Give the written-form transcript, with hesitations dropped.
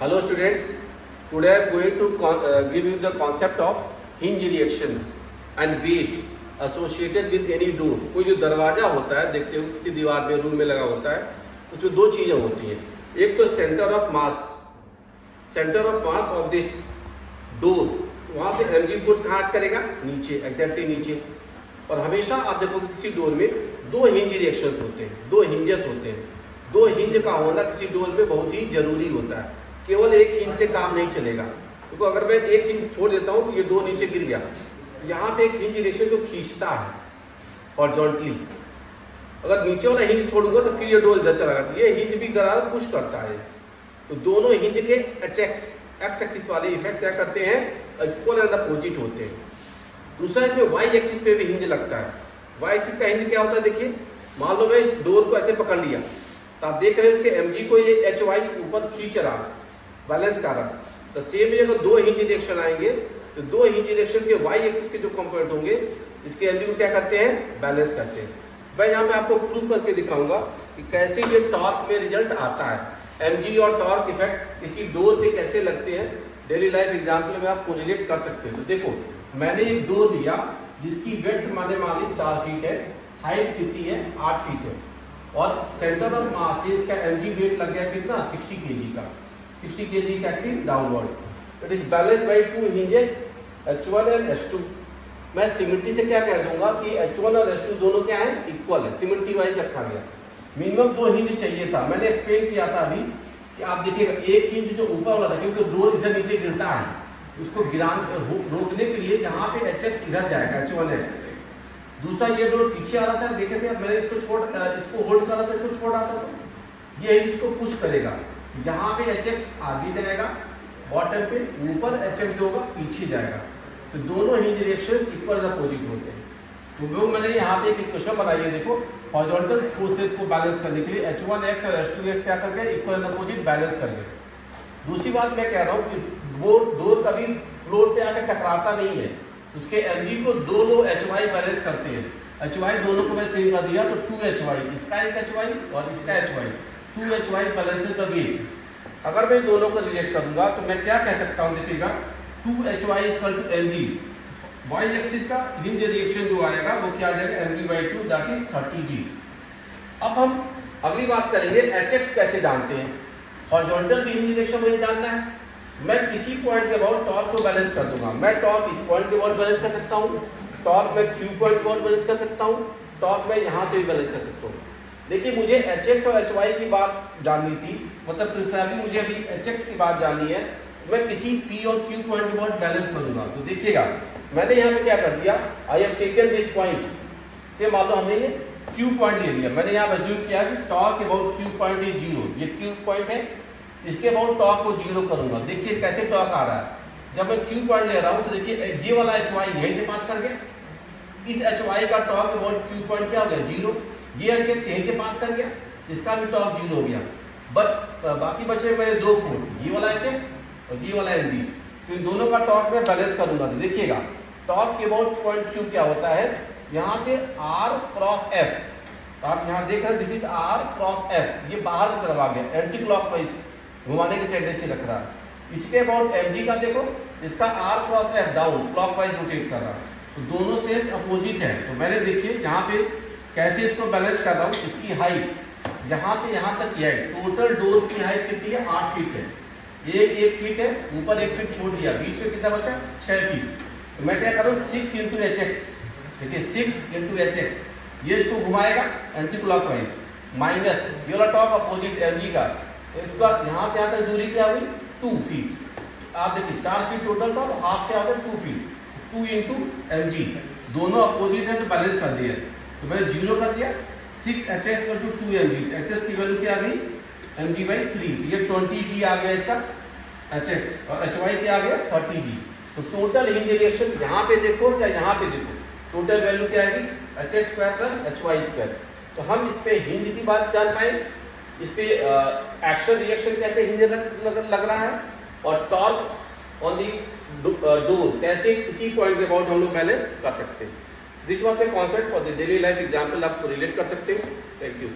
Hello students, today I am going to give you the concept of hinge reactions and weight associated with any door। कोई जो दरवाजा होता है, देखते हो किसी दीवार में रूम में लगा होता है, उसमें दो चीजें होती हैं। एक तो centre of mass of this door, वहां से mg फोर्स कहाँ एक्ट करेगा? नीचे, एग्जैक्टली नीचे। और हमेशा आप देखो किसी डोर में दो हिंज रिएक्शंस होते हैं, दो हिंजेस होते हैं। दो हिंज का होना किसी डोर में बहुत ही जरूरी होता है। केवल एक हिंज से काम नहीं चलेगा, क्योंकि अगर मैं एक हिंज छोड़ देता हूँ तो ये डोर नीचे गिर गया। यहाँ पे एक हिंज रिएक्शन जो खींचता है हॉरिजॉन्टली, अगर नीचे वाला हिंज छोड़ूंगा तो फिर ये डोर इधर चला जाता है। ये हिंज भी दरार पुश करता है। तो दोनों हिंज के एक्स एक्सिस वाले इफेक्ट क्या करते हैं? इक्वल एंड अपोजिट होते हैं। दूसरा इसमें वाई एक्सिस पे भी हिंज लगता है। वाई एक्सिस का हिंज क्या होता है? देखिए, मान लो मैं इस डोर को ऐसे पकड़ लिया तो आप देख रहे हैं इसके mg को ये एच वाई ऊपर खींच रहा, बैलेंस कर रहा। तो सेम अगर दो हिंज रिएक्शन आएंगे तो दो हिंज रिएक्शन के वाई एक्सिस के जो कंपोनेंट होंगे इसके mg को क्या करते हैं? बैलेंस करते हैं। मैं यहाँ पे आपको प्रूफ करके दिखाऊंगा कि कैसे ये टॉर्क में रिजल्ट आता है। mg और टॉर्क इफेक्ट किसी डोर पे कैसे लगते हैं, डेली लाइफ एग्जाम्पल में आप कोरिलेट कर सकते हैं। तो देखो, मैंने एक डोर दिया जिसकी वेट माने 4 फीट है, हाइट कितनी है? 8 फीट है, और सेंटर ऑफ मास से इसका mg वेट लग गया कितना? 60 kg का। 60 kg is acting downward। It is balanced by two hinges H1 and H2। मैं सिमिट्री से क्या कह दूंगा कि H1 और H2 दोनों क्या है? इक्वल है, सिमिट्री वाइज रखा गया। मिनिमम दो हिंज चाहिए था। मैंने एक्सप्लेन किया था अभी कि आप देखिएगा एक हिंज जो ऊपर वाला, क्योंकि डोर इधर नीचे गिरता है, उसको रोकने के लिए यहाँ पे Hx इधर जाएगा, H1x। दूसरा ये डोर पीछे आ रहा था, देखे थे मैंने इसको होल्ड करा था, इसको छोड़ रहा था, तो ये इसको पुश करेगा। यहाँ पे Hx आगे जाएगा बॉटम पे, ऊपर Hx जो होगा पीछे जाएगा। तो दोनों हिंज रिएक्शंस इक्वल अपोजिट होते हैं। तो वो मैंने यहाँ पे एक इक्वेशन बनाई है, देखो, हॉरिजॉन्टल फोर्सेस को बैलेंस करने के लिए H1x और H2x क्या कर गए? इक्वल अपोजिट बैलेंस कर गए। दूसरी बात मैं कह रहा हूँ कि वो डोर कभी फ्लोर पे आकर टकराता नहीं है, उसके mg को दोनों hy बैलेंस करते हैं। hy दोनों को मैं सेम कर दिया तो 2hy, इसका एक hy और इसका hy, 2hy balance the wait. अगर मैं दोनों को रिलेट करूंगा तो मैं क्या कह सकता हूं? देखिएगा, 2hy equal to mg। y axis का हिंज रिएक्शन जो आएगा वो क्या आ जाएगा? mg/2 that is 30g। अब हम अगली बात करेंगे hx कैसे जानते हैं। हॉरिजॉन्टल भी हिंज रिएक्शन मुझे जानना है। मैं किसी पॉइंट के अबाउट टॉर्क को बैलेंस कर दूंगा। मैं टॉर्क इस पॉइंट के अबाउट बैलेंस कर सकता हूँ, टॉर्क मैं क्यू पॉइंट के अबाउट बैलेंस कर सकता हूँ, टॉर्क मैं यहाँ से भी बैलेंस कर सकता हूँ। देखिए, मुझे Hx और Hy की बात जाननी थी, मतलब प्रिफरेबली मुझे अभी Hx की बात जाननी है। मैं किसी P और Q पॉइंट के अबाउट बैलेंस करूंगा। तो देखिएगा, मैंने यहाँ पे क्या कर दिया, I have taken this point से, मान लो हमने ये Q पॉइंट ले लिया। मैंने यहाँ अज्यूम किया कि torque about Q point is 0। ये Q पॉइंट है, इसके अबाउट टॉर्क को 0 करूंगा। देखिए कैसे टॉर्क आ रहा है। जब मैं Q पॉइंट ले रहा हूँ तो देखिए ये वाला Hy यहीं से पास कर गया, इस Hy का टॉर्क अबाउट Q पॉइंट क्या हो गया? 0। ये Hx यहीं से पास कर गया, इसका भी टॉर्क 0 हो गया। बाकी बचे मेरे दो फोर्स, ये वाला Hx और ये वाला mg। तो इन दोनों का टॉर्क मैं बैलेंस करूंगा। तो देखिएगा, टॉर्क के अबाउट पॉइंट Q क्या होता है? यहाँ से R क्रॉस F, तो आप यहाँ देख रहे हैं this is R cross F। ये बाहर की तरफ आ गया, एंटी क्लॉकवाइज घुमाने की टेंडेंसी रख रहा है। इसके अबाउट mg का देखो, इसका R cross F down clockwise rotate कर रहा है। तो दोनों सेंस अपोजिट है। तो मैंने देखिए यहाँ पे कैसे इसको बैलेंस कर रहा हूँ। इसकी हाइट यहाँ से यहाँ तक की हाइट, टोटल डोर की हाइट कितनी है? 8 फीट है। ये 1 फीट है, ऊपर 1 फीट छोड़ दिया, बीच में कितना बचा? 6 फीट। तो मैं क्या करूँ? 6 इंटू Hx। देखिए 6 इंटू Hx, ये इसको घुमाएगा एंटी क्लॉकवाइज, माइनस ये वाला टॉप अपोजिट mg का, तो इसका यहाँ से यहाँ तक दूरी क्या हुई? 2 फीट। आप देखिए 4 फीट टोटल था, तो हाफ क्या हो गया? 2 फीट। 2 इंटू mg, दोनों अपोजिट है तो बैलेंस कर दिया। तो मैंने 0 कर दिया। 6Hx equal to 2mg, Hx की वैल्यू क्या आ गई? mg/3। ये 20g आ गया इसका Hx, और Hy क्या आ गया? 30g। तो टोटल हिंज रिएक्शन यहाँ पे देखो या यहाँ पे देखो, टोटल वैल्यू क्या आएगी? Hx square plus Hy square. तो हम इस पे हिंज की बात जान पाए, इस पे एक्शन रिएक्शन कैसे हिंज लग रहा है, और टॉर्क ऑन दी डोर कैसे किसी पॉइंट के अबाउट हम लोग बैलेंस कर सकते हैं। This was a concept for the daily life example, आपको रिलेट कर सकते हैं। Thank you.